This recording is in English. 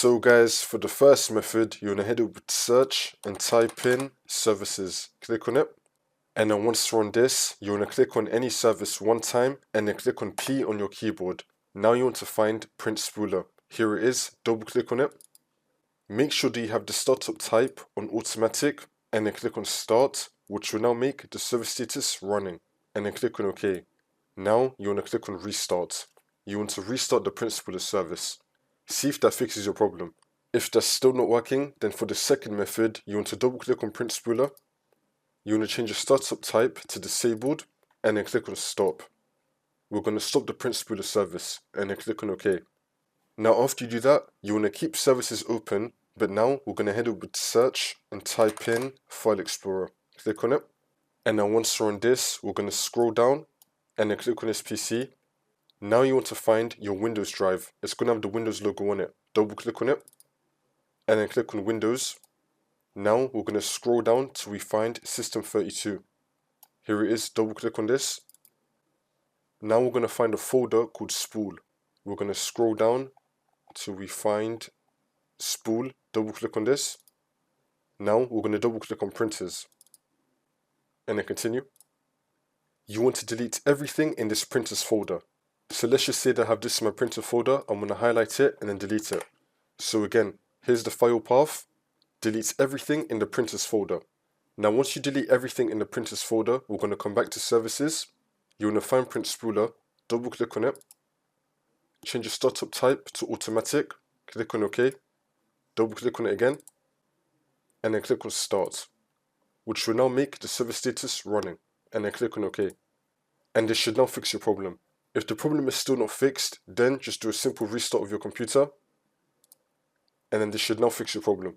So guys, for the first method, you want to head over to search and type in services. Click on it. And then once you're on this, you want to click on any service one time and then click on P on your keyboard. Now you want to find print spooler. Here it is, double click on it. Make sure that you have the startup type on automatic and then click on start, which will now make the service status running. And then click on OK. Now you want to click on restart. You want to restart the print spooler service. See if that fixes your problem. If that's still not working, then for the second method, you want to double click on print spooler. You want to change your startup type to disabled and then click on stop. We're going to stop the print spooler service and then click on OK. Now after you do that, you want to keep services open, but now we're going to head over to search and type in File Explorer. Click on it. And now once you're on this, we're going to scroll down and then click on this PC. Now you want to find your Windows drive. It's going to have the Windows logo on it. Double click on it and then click on Windows. Now we're going to scroll down till we find System32. Here it is, double click on this. Now we're going to find a folder called Spool. We're going to scroll down till we find Spool, double click on this. Now we're going to double click on Printers and then continue. You want to delete everything in this Printers folder. So let's just say that I have this in my printer folder. I'm going to highlight it and then delete it. So again, here's the file path. Delete everything in the printers folder. Now once you delete everything in the printers folder, we're going to come back to services. You want to find print spooler, double click on it. Change your startup type to automatic. Click on OK. Double click on it again. And then click on start, which will now make the service status running. And then click on OK. And this should now fix your problem. If the problem is still not fixed, then just do a simple restart of your computer, and then this should now fix your problem.